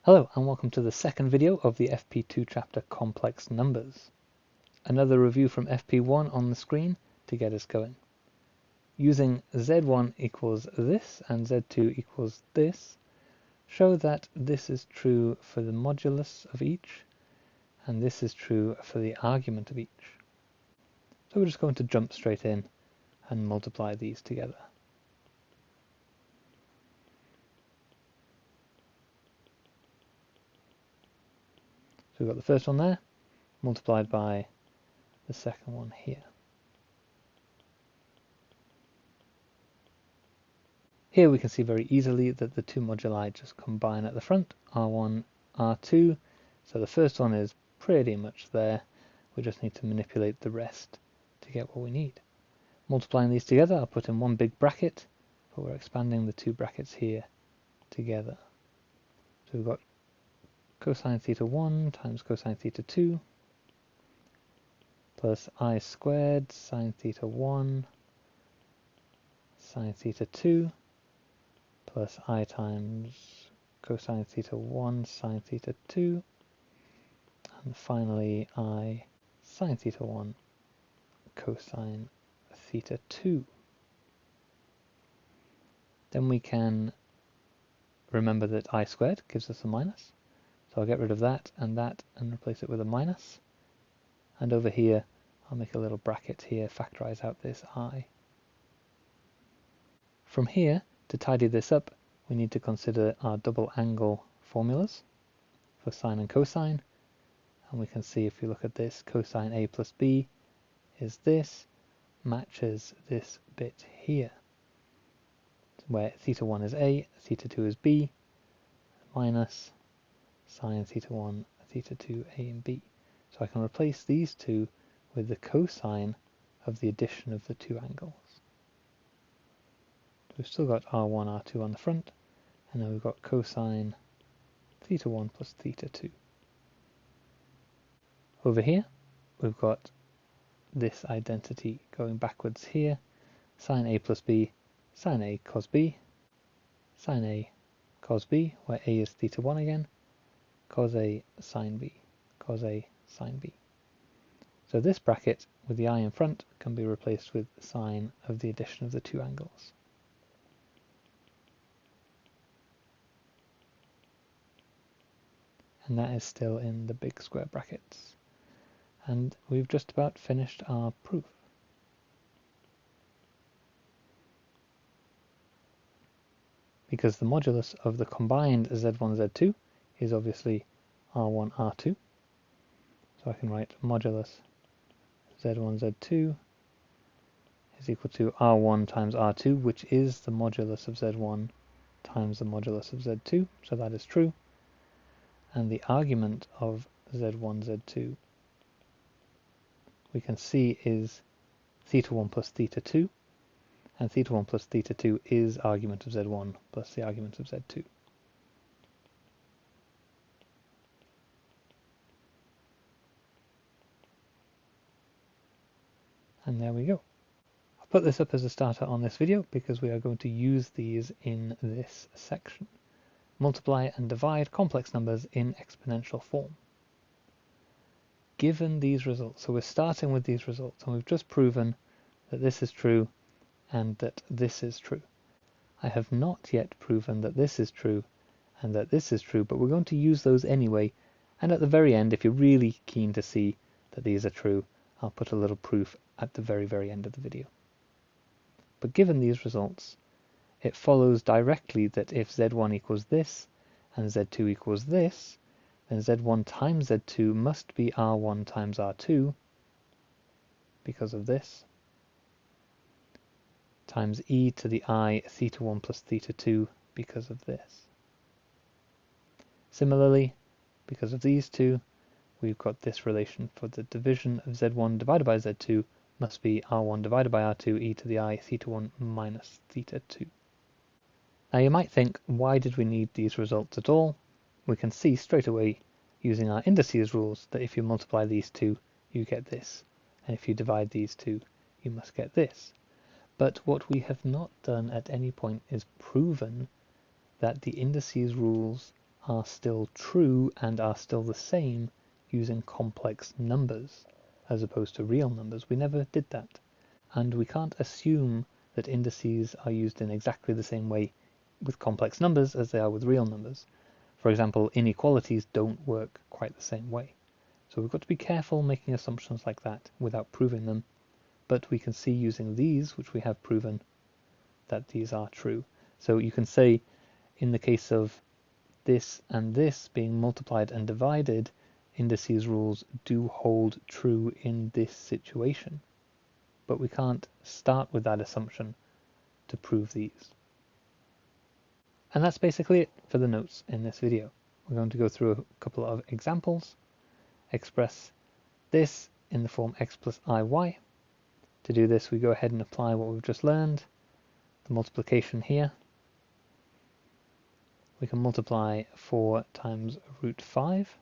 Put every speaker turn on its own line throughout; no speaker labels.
Hello and welcome to the second video of the FP2 chapter Complex Numbers. Another review from FP1 on the screen to get us going. Using Z1 equals this and Z2 equals this, show that this is true for the modulus of each and this is true for the argument of each. So we're just going to jump straight in and multiply these together. So we've got the first one there, multiplied by the second one here. Here we can see very easily that the two moduli just combine at the front, R1, R2. So the first one is pretty much there. We just need to manipulate the rest to get what we need. Multiplying these together, I'll put in one big bracket, but we're expanding the two brackets here together. So we've got cosine theta 1 times cosine theta 2 plus I squared sine theta 1 sine theta 2 plus I times cosine theta 1 sine theta 2, and finally I sine theta 1 cosine theta 2. Then we can remember that I squared gives us a minus, so I'll get rid of that and replace it with a minus, and over here I'll make a little bracket here, factorize out this I. From here, to tidy this up, we need to consider our double angle formulas for sine and cosine. And we can see, if you look at this, cosine A plus B is this, matches this bit here, where theta 1 is A, theta 2 is B, minus sine theta 1, theta 2, A and B. So I can replace these two with the cosine of the addition of the two angles. We've still got R1, R2 on the front, and then we've got cosine theta 1 plus theta 2. Over here, we've got this identity going backwards here, sine A plus B, sine A cos B, sine A cos B, where A is theta 1 again, cos A sine B, cos A sine B. So this bracket with the I in front can be replaced with sine of the addition of the two angles. And that is still in the big square brackets. And we've just about finished our proof. Because the modulus of the combined Z1, Z2 is obviously R1, R2. So I can write modulus Z1, Z2 is equal to R1 times R2, which is the modulus of Z1 times the modulus of Z2, so that is true. And the argument of Z1, Z2 we can see is theta 1 plus theta 2, and theta 1 plus theta 2 is argument of Z1 plus the argument of Z2. And there we go. I'll put this up as a starter on this video because we are going to use these in this section. Multiply and divide complex numbers in exponential form. Given these results, so we're starting with these results, and we've just proven that this is true and that this is true. I have not yet proven that this is true and that this is true, but we're going to use those anyway, and at the very end, if you're really keen to see that these are true, I'll put a little proof at the very end of the video. But given these results, it follows directly that if Z1 equals this and Z2 equals this, then Z1 times Z2 must be R1 times R2 because of this, times e to the I theta 1 plus theta 2 because of this. Similarly, because of these two, we've got this relation for the division of Z1 divided by Z2 must be R1 divided by R2 e to the I theta 1 minus theta 2. Now you might think, why did we need these results at all? We can see straight away using our indices rules that if you multiply these two, you get this, and if you divide these two, you must get this. But what we have not done at any point is proven that the indices rules are still true and are still the same using complex numbers as opposed to real numbers. We never did that. And we can't assume that indices are used in exactly the same way with complex numbers as they are with real numbers. For example, inequalities don't work quite the same way. So we've got to be careful making assumptions like that without proving them. But we can see using these, which we have proven, that these are true. So you can say, in the case of this and this being multiplied and divided, indices rules do hold true in this situation. But we can't start with that assumption to prove these. And that's basically it for the notes in this video. We're going to go through a couple of examples, express this in the form x plus iy. To do this, we go ahead and apply what we've just learned, the multiplication here. We can multiply 4 times root 5.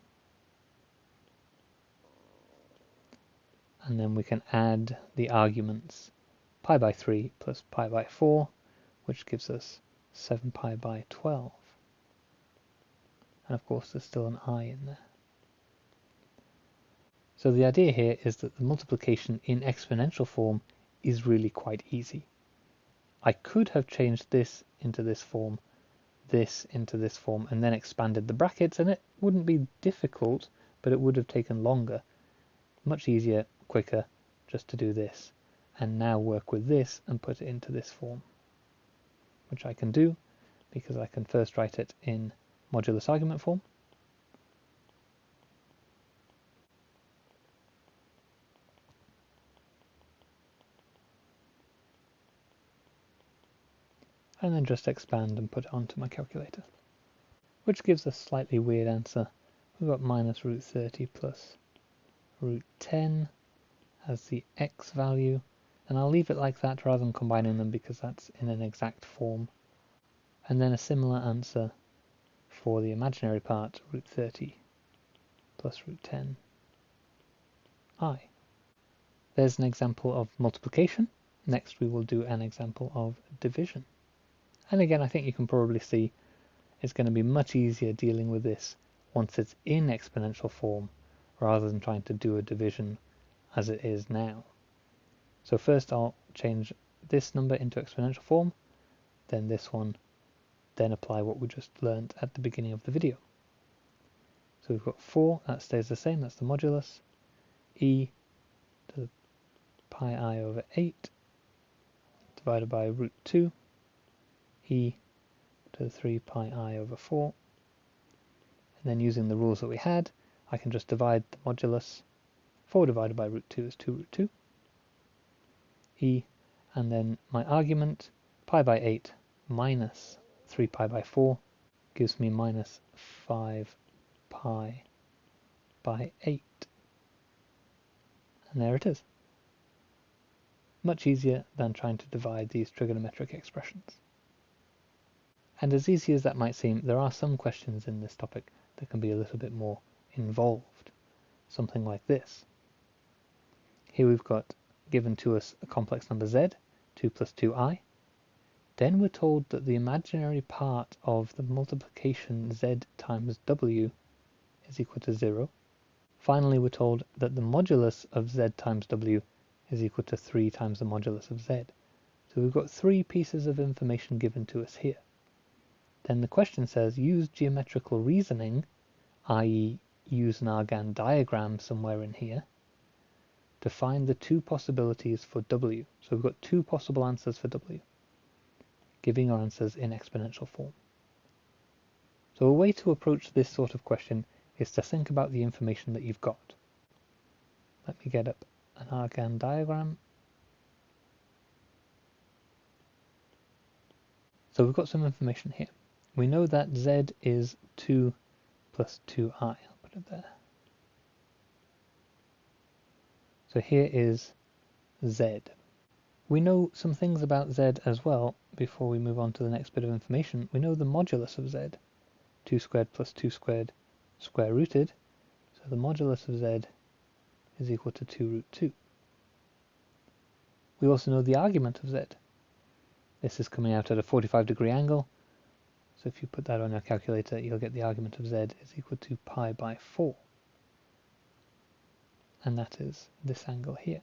And then we can add the arguments pi by 3 plus pi by 4, which gives us 7 pi by 12. And of course there's still an I in there. So the idea here is that the multiplication in exponential form is really quite easy. I could have changed this into this form, this into this form, and then expanded the brackets, and it wouldn't be difficult, but it would have taken longer. Much easier, quicker, just to do this, and now work with this and put it into this form, which I can do because I can first write it in modulus argument form. And then just expand and put it onto my calculator, which gives a slightly weird answer. We've got minus root 30 plus root 10 as the x value, and I'll leave it like that rather than combining them because that's in an exact form. And then a similar answer for the imaginary part, root 30 plus root 10 I. There's an example of multiplication. Next we will do an example of division. And again, I think you can probably see it's going to be much easier dealing with this once it's in exponential form rather than trying to do a division as it is now. So first I'll change this number into exponential form, then this one, then apply what we just learned at the beginning of the video. So we've got 4, that stays the same, that's the modulus, e to the pi I over 8 divided by root 2, e to the 3 pi I over 4, and then using the rules that we had, I can just divide the modulus. 4 divided by root 2 is 2 root 2, e, and then my argument, pi by 8 minus 3 pi by 4, gives me minus 5 pi by 8. And there it is. Much easier than trying to divide these trigonometric expressions. And as easy as that might seem, there are some questions in this topic that can be a little bit more involved. Something like this. Here we've got given to us a complex number z, 2 plus 2i. Then we're told that the imaginary part of the multiplication z times w is equal to 0. Finally, we're told that the modulus of z times w is equal to 3 times the modulus of z. So we've got 3 pieces of information given to us here. Then the question says, use geometrical reasoning, i.e. use an Argand diagram somewhere in here, to find the 2 possibilities for w. So we've got 2 possible answers for w, giving our answers in exponential form. So a way to approach this sort of question is to think about the information that you've got. Let me get up an Argand diagram. So we've got some information here. We know that z is 2 plus 2i. I'll put it there. So here is z. We know some things about z as well before we move on to the next bit of information. We know the modulus of z, 2 squared plus 2 squared square rooted. So the modulus of z is equal to 2 root 2. We also know the argument of z. This is coming out at a 45-degree angle, So if you put that on your calculator, you'll get the argument of z is equal to pi by 4. And that is this angle here.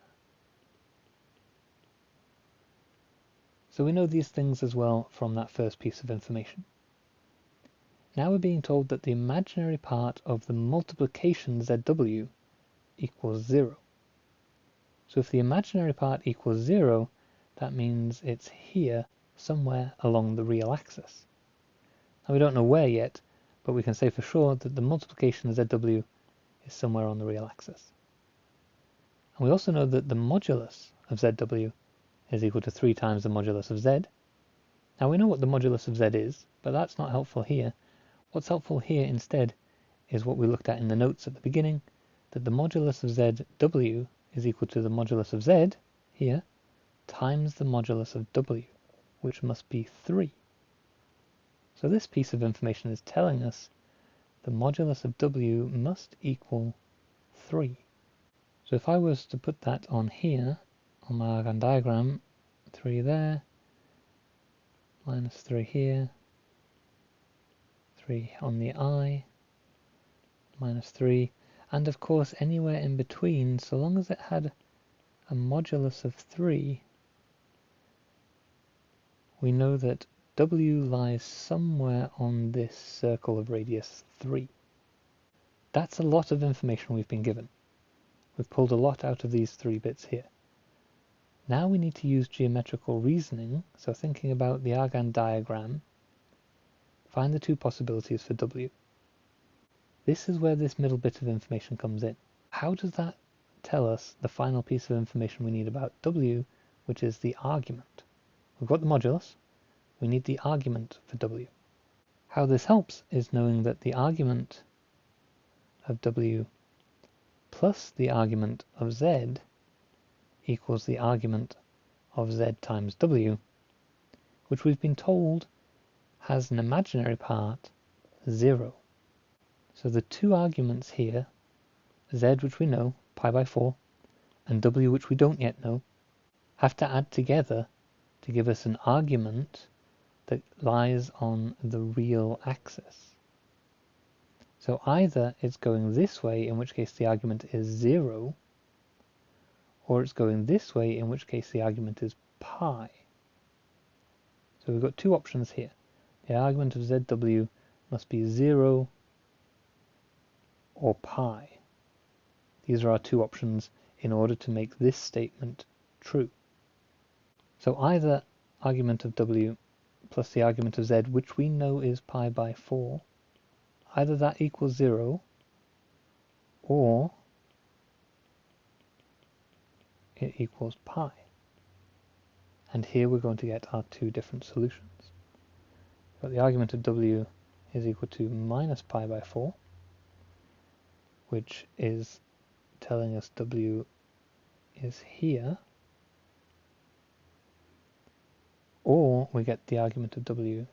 So we know these things as well from that first piece of information. Now we're being told that the imaginary part of the multiplication zw equals 0. So if the imaginary part equals 0, that means it's here somewhere along the real axis. Now we don't know where yet, but we can say for sure that the multiplication zw is somewhere on the real axis. And we also know that the modulus of zw is equal to 3 times the modulus of z. Now we know what the modulus of z is, but that's not helpful here. What's helpful here instead is what we looked at in the notes at the beginning, that the modulus of zw is equal to the modulus of z, here, times the modulus of w, which must be 3. So this piece of information is telling us the modulus of w must equal 3. So if I was to put that on here, on my Argand diagram, 3 there, minus 3 here, 3 on the eye, minus 3, and of course anywhere in between, so long as it had a modulus of 3, we know that w lies somewhere on this circle of radius 3. That's a lot of information we've been given. We've pulled a lot out of these 3 bits here. Now we need to use geometrical reasoning, so thinking about the Argand diagram, find the 2 possibilities for w. This is where this middle bit of information comes in. How does that tell us the final piece of information we need about w, which is the argument? We've got the modulus, we need the argument for w. How this helps is knowing that the argument of w plus the argument of z equals the argument of z times w, which we've been told has an imaginary part 0. So the 2 arguments here, z which we know, pi by 4, and w which we don't yet know, have to add together to give us an argument that lies on the real axis. So either it's going this way, in which case the argument is 0, or it's going this way, in which case the argument is pi. So we've got 2 options here. The argument of zw must be 0 or pi. These are our 2 options in order to make this statement true. So either argument of w plus the argument of z, which we know is pi by 4, either that equals 0, or it equals pi. And here we're going to get our 2 different solutions. But the argument of w is equal to minus pi by 4, which is telling us w is here, or we get the argument of w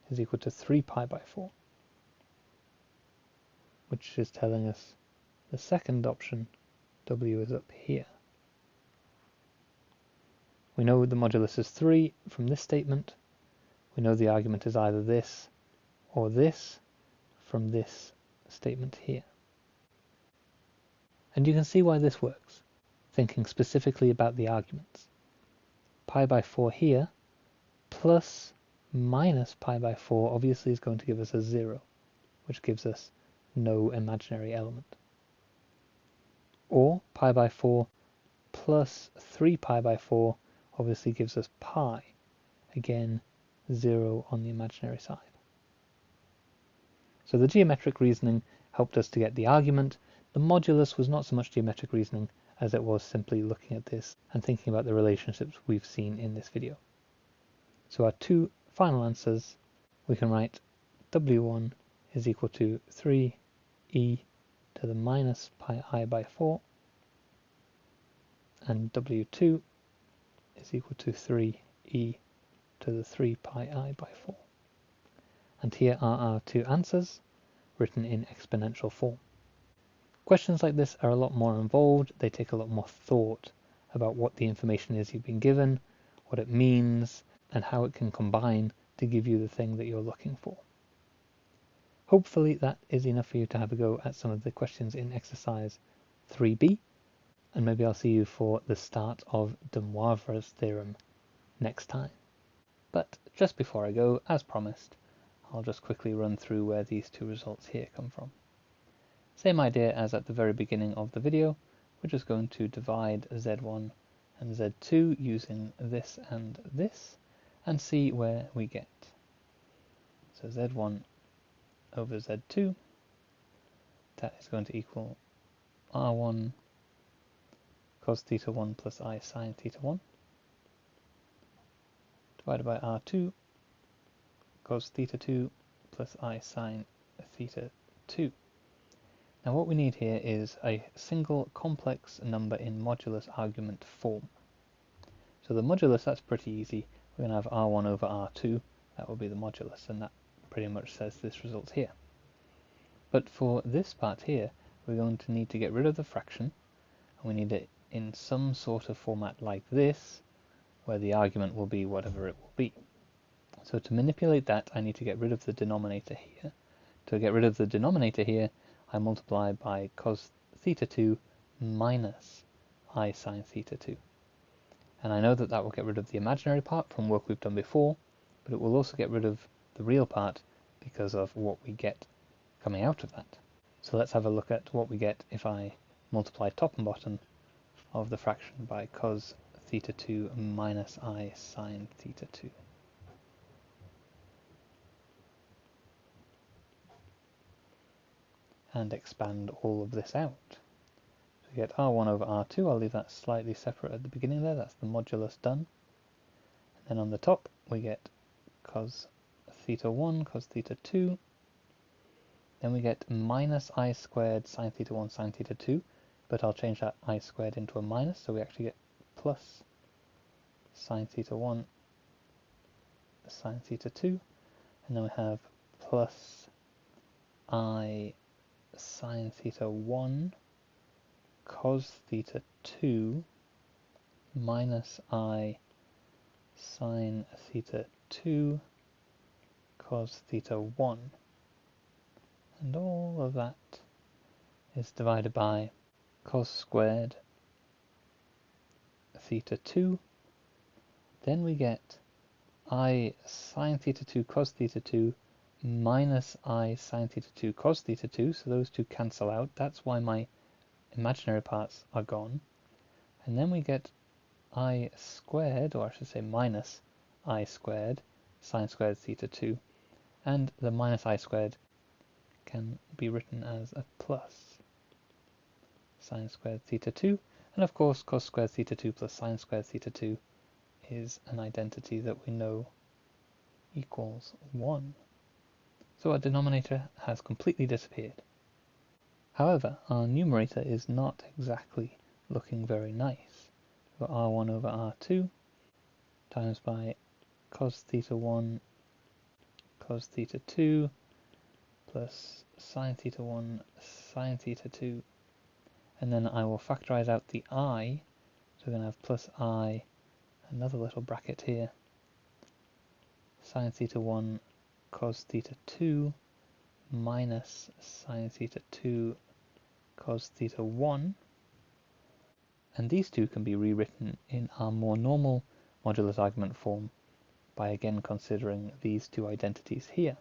is equal to 3 pi by 4, which is telling us the second option, w is up here. We know the modulus is 3 from this statement. We know the argument is either this or this from this statement here. And you can see why this works, thinking specifically about the arguments. Pi by 4 here plus minus pi by 4 obviously is going to give us a 0, which gives us no imaginary element. Or pi by 4 plus 3 pi by 4 obviously gives us pi, again 0 on the imaginary side. So the geometric reasoning helped us to get the argument. The modulus was not so much geometric reasoning as it was simply looking at this and thinking about the relationships we've seen in this video. So our 2 final answers, we can write w1 is equal to 3e to the minus pi I by 4, and w2 is equal to 3e to the 3 pi I by 4. And here are our 2 answers, written in exponential form. Questions like this are a lot more involved. They take a lot more thought about what the information is you've been given, what it means, and how it can combine to give you the thing that you're looking for. Hopefully that is enough for you to have a go at some of the questions in exercise 3b, and maybe I'll see you for the start of de Moivre's theorem next time. But just before I go, as promised, I'll just quickly run through where these two results here come from. Same idea as at the very beginning of the video, we're just going to divide z1 and z2 using this and see where we get. So z1 over z2, that is going to equal r1 cos theta 1 plus I sine theta 1 divided by r2 cos theta 2 plus I sine theta 2. Now what we need here is a single complex number in modulus argument form. So the modulus, that's pretty easy. We're going to have r1 over r2, that will be the modulus, and that pretty much says this result here. But for this part here, we're going to need to get rid of the fraction, and we need it in some sort of format like this, where the argument will be whatever it will be. So to manipulate that, I need to get rid of the denominator here. To get rid of the denominator here, I multiply by cos theta 2 minus I sine theta 2. And I know that that will get rid of the imaginary part from work we've done before, but it will also get rid of the real part because of what we get coming out of that. So let's have a look at what we get if I multiply top and bottom of the fraction by cos theta 2 minus I sine theta 2. And expand all of this out. So we get r1 over r2, I'll leave that slightly separate at the beginning there, that's the modulus done. And then on the top we get cos theta 1, cos theta 2, then we get minus I squared sine theta 1 sine theta 2, but I'll change that I squared into a minus, so we actually get plus sine theta 1 sine theta 2, and then we have plus I sine theta 1 cos theta 2 minus I sine theta 2 cos theta 1, and all of that is divided by cos squared theta 2. Then we get I sine theta 2 cos theta 2 minus I sine theta 2 cos theta 2, so those two cancel out, that's why my imaginary parts are gone. And then we get I squared, or I should say minus I squared sine squared theta 2, and the minus I squared can be written as a plus sine squared theta 2, and of course cos squared theta 2 plus sine squared theta 2 is an identity that we know equals 1. So our denominator has completely disappeared. However, our numerator is not exactly looking very nice. We've got r1 over r2 times by cos theta 1 cos theta 2 plus sine theta 1 sine theta 2, and then I will factorize out the I, so we're going to have plus I, another little bracket here, sine theta 1 cos theta 2 minus sine theta 2 cos theta 1, and these two can be rewritten in our more normal modulus argument form by again considering these two identities here.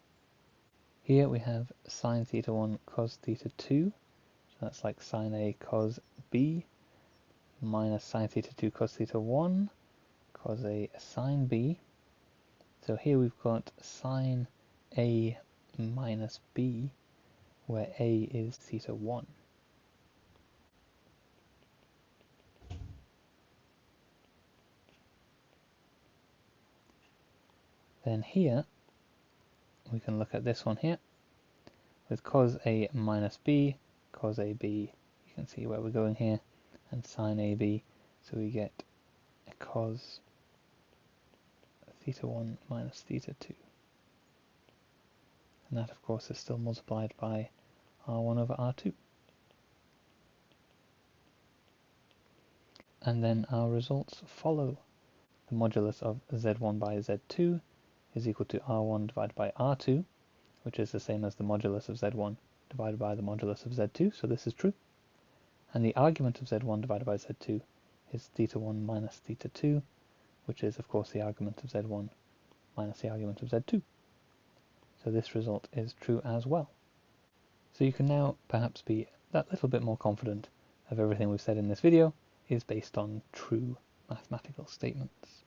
Here we have sine theta 1 cos theta 2, so that's like sine A cos B, minus sine theta 2 cos theta 1 cos A sine B. So here we've got sine A minus B, where A is theta 1. Then here, we can look at this one here, with cos A minus B, cos AB, you can see where we're going here, and sine AB, so we get a cos theta 1 minus theta 2. And that of course is still multiplied by r1 over r2. And then our results follow the modulus of z1 by z2 is equal to r1 divided by r2, which is the same as the modulus of z1 divided by the modulus of z2, so this is true. And the argument of z1 divided by z2 is theta1 minus theta2, which is of course the argument of z1 minus the argument of z2. So this result is true as well. So you can now perhaps be that little bit more confident of everything we've said in this video is based on true mathematical statements.